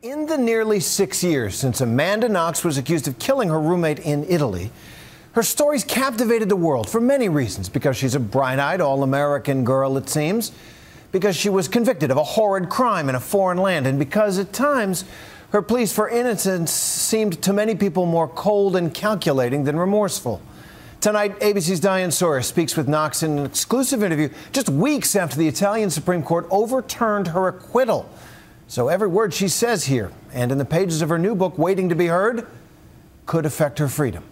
In the nearly 6 years since Amanda Knox was accused of killing her roommate in Italy, her story's captivated the world for many reasons. Because she's a bright-eyed, all-American girl, it seems. Because she was convicted of a horrid crime in a foreign land. And because at times, her pleas for innocence seemed to many people more cold and calculating than remorseful. Tonight, ABC's Diane Sawyer speaks with Knox in an exclusive interview just weeks after the Italian Supreme Court overturned her acquittal. So every word she says here and in the pages of her new book, Waiting to be Heard, could affect her freedom.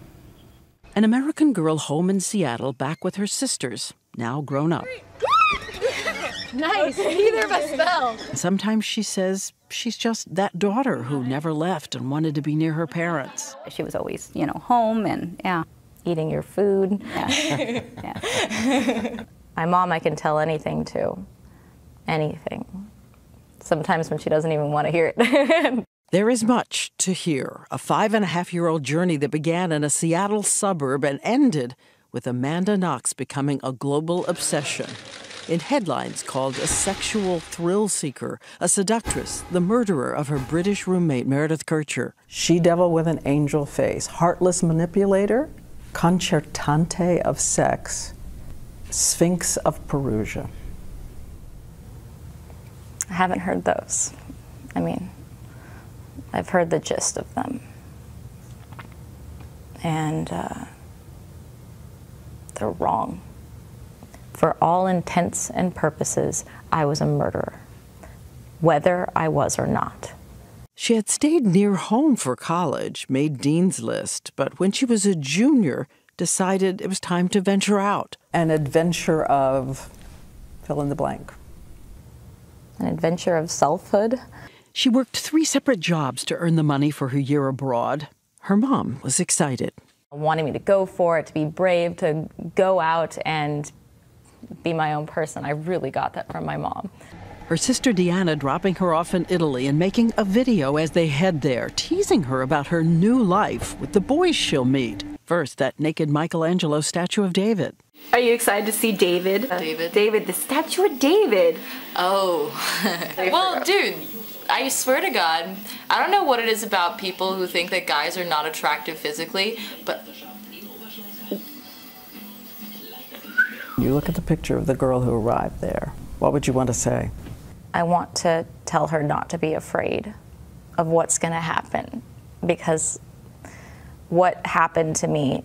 An American girl home in Seattle, back with her sisters, now grown up. Nice. Neither of us fell. Sometimes she says she's just that daughter who never left and wanted to be near her parents. She was always, home and, eating your food. Yeah. Yeah. My mom I can tell anything to. Anything. Sometimes when she doesn't even want to hear it. There is much to hear. A 5.5-year-old journey that began in a Seattle suburb and ended with Amanda Knox becoming a global obsession. In headlines called a sexual thrill seeker, a seductress, the murderer of her British roommate, Meredith Kercher. She-devil with an angel face, heartless manipulator, concertante of sex, sphinx of Perugia. I haven't heard those. I've heard the gist of them. And they're wrong. For all intents and purposes, I was a murderer, whether I was or not. She had stayed near home for college, made Dean's List, but when she was a junior, decided it was time to venture out. An adventure of fill in the blank. An adventure of selfhood. She worked 3 separate jobs to earn the money for her year abroad. Her mom was excited. Wanting me to go for it, to be brave, to go out and be my own person. I really got that from my mom. Her sister Deanna dropping her off in Italy and making a video as they head there, teasing her about her new life with the boys she'll meet. First, that naked Michelangelo statue of David. Are you excited to see David? David, the statue of David. Oh. Well, dude, I swear to God, I don't know what it is about people who think that guys are not attractive physically, but... You look at the picture of the girl who arrived there. What would you want to say? I want to tell her not to be afraid of what's going to happen, because what happened to me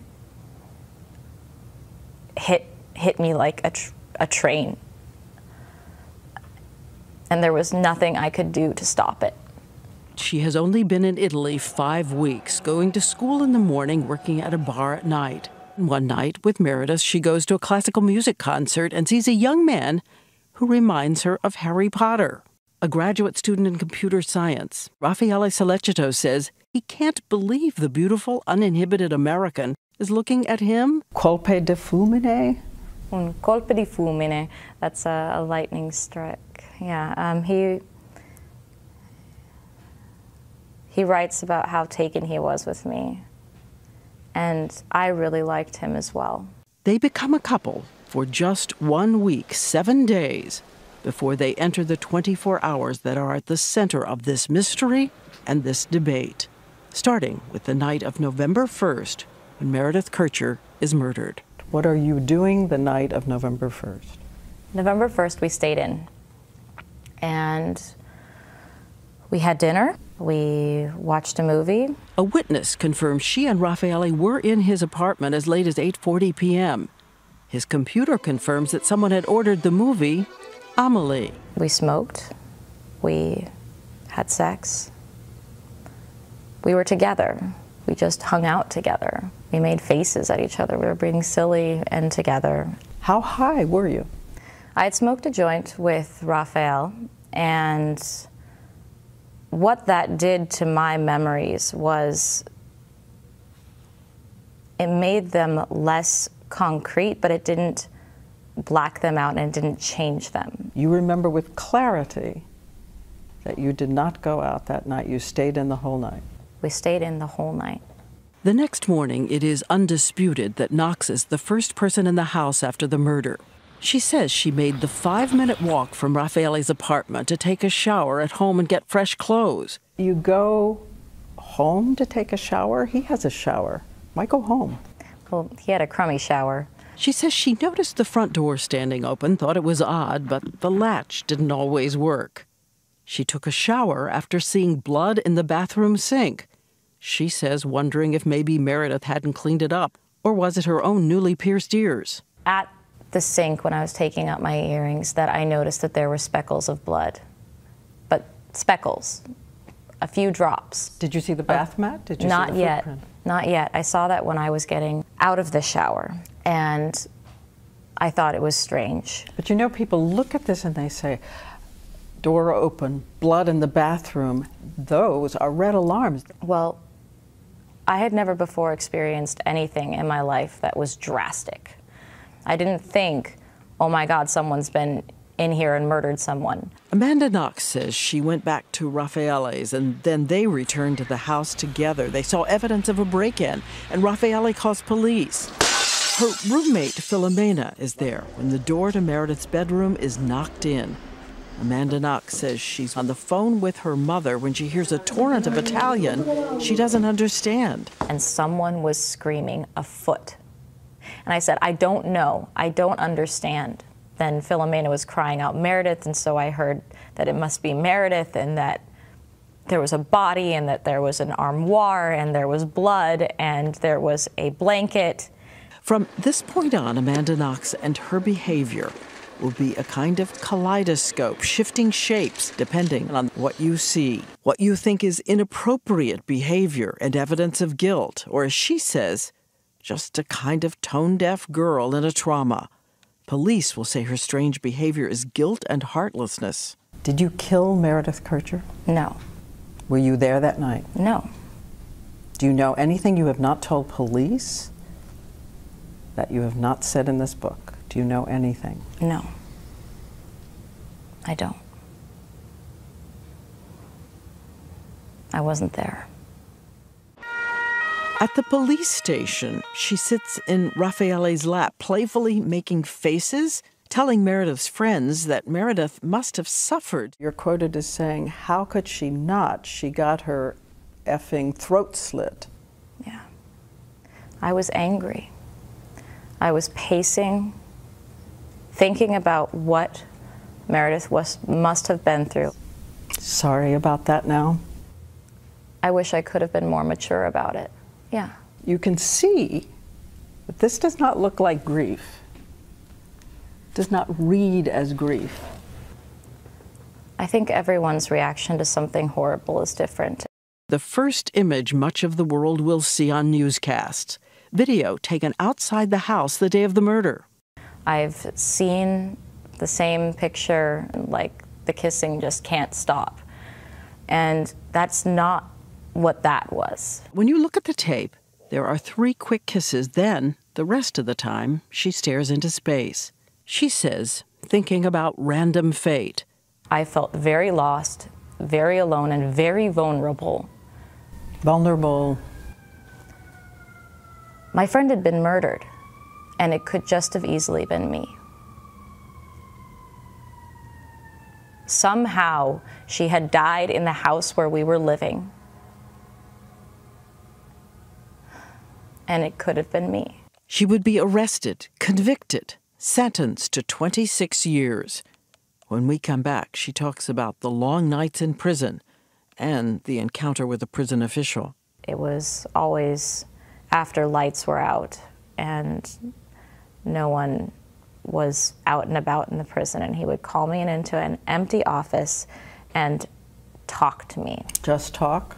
hit me like a train, and there was nothing I could do to stop it. She has only been in Italy 5 weeks, going to school in the morning, working at a bar at night. One night, with Meredith, she goes to a classical music concert and sees a young man who reminds her of Harry Potter. A graduate student in computer science, Raffaele Sollecito says he can't believe the beautiful, uninhibited American is looking at him. Colpe di fulmine? Un colpo di fulmine. That's a lightning strike. Yeah, he writes about how taken he was with me. And I really liked him as well. They become a couple for just 1 week, 7 days, before they enter the 24 hours that are at the center of this mystery and this debate, starting with the night of November 1st, when Meredith Kercher is murdered. What are you doing the night of November 1st? November 1st, we stayed in, and we had dinner. We watched a movie. A witness confirms she and Raffaele were in his apartment as late as 8:40 p.m. His computer confirms that someone had ordered the movie Amelie. We smoked. We had sex. We were together. We just hung out together. We made faces at each other. We were being silly and together. How high were you? I had smoked a joint with Raphael, and what that did to my memories was it made them less concrete, but it didn't black them out and it didn't change them. You remember with clarity that you did not go out that night. You stayed in the whole night. We stayed in the whole night. The next morning, it is undisputed that Knox is the first person in the house after the murder. She says she made the 5-minute walk from Raffaele's apartment to take a shower at home and get fresh clothes. You go home to take a shower? He has a shower. Why go home? Well, he had a crummy shower. She says she noticed the front door standing open, thought it was odd, but the latch didn't always work. She took a shower after seeing blood in the bathroom sink. She says wondering if maybe Meredith hadn't cleaned it up, or was it her own newly pierced ears? At the sink, when I was taking out my earrings, that I noticed that there were speckles of blood. But speckles, a few drops. Did you see the bath mat? Did you Not see the yet. footprint? Not yet. I saw that when I was getting out of the shower, and I thought it was strange. But you know, people look at this and they say, door open, blood in the bathroom. Those are red alarms. Well, I had never before experienced anything in my life that was drastic. I didn't think, oh my God, someone's been in here and murdered someone. Amanda Knox says she went back to Raffaele's and then they returned to the house together. They saw evidence of a break-in and Raffaele calls police. Her roommate, Filomena, is there when the door to Meredith's bedroom is knocked in. Amanda Knox says she's on the phone with her mother when she hears a torrent of Italian she doesn't understand. And someone was screaming, "a foot." And I said, I don't know, I don't understand. Then Filomena was crying out Meredith, and so I heard that it must be Meredith and that there was a body and that there was an armoire and there was blood and there was a blanket. From this point on, Amanda Knox and her behavior will be a kind of kaleidoscope, shifting shapes depending on what you see, what you think is inappropriate behavior and evidence of guilt, or as she says, just a kind of tone-deaf girl in a trauma. Police will say her strange behavior is guilt and heartlessness. Did you kill Meredith Kircher? No. Were you there that night? No. Do you know anything you have not told police that you have not said in this book? Do you know anything? No. I don't. I wasn't there. At the police station, she sits in Raffaele's lap, playfully making faces, telling Meredith's friends that Meredith must have suffered. You're quoted as saying, how could she not? She got her effing throat slit. Yeah. I was angry. I was pacing, thinking about what Meredith must have been through. Sorry about that now. I wish I could have been more mature about it. Yeah. You can see that this does not look like grief. It does not read as grief. I think everyone's reaction to something horrible is different. The first image much of the world will see on newscasts. Video taken outside the house the day of the murder. I've seen the same picture, like the kissing just can't stop. And that's not what that was. When you look at the tape, there are 3 quick kisses, then the rest of the time she stares into space. She says, thinking about random fate. I felt very lost, very alone, and very vulnerable. Vulnerable. My friend had been murdered, and it could just have easily been me. Somehow, she had died in the house where we were living, and it could have been me. She would be arrested, convicted, sentenced to 26 years. When we come back, she talks about the long nights in prison and the encounter with a prison official. It was always after lights were out and no one was out and about in the prison, and he would call me into an empty office and talk to me. Just talk?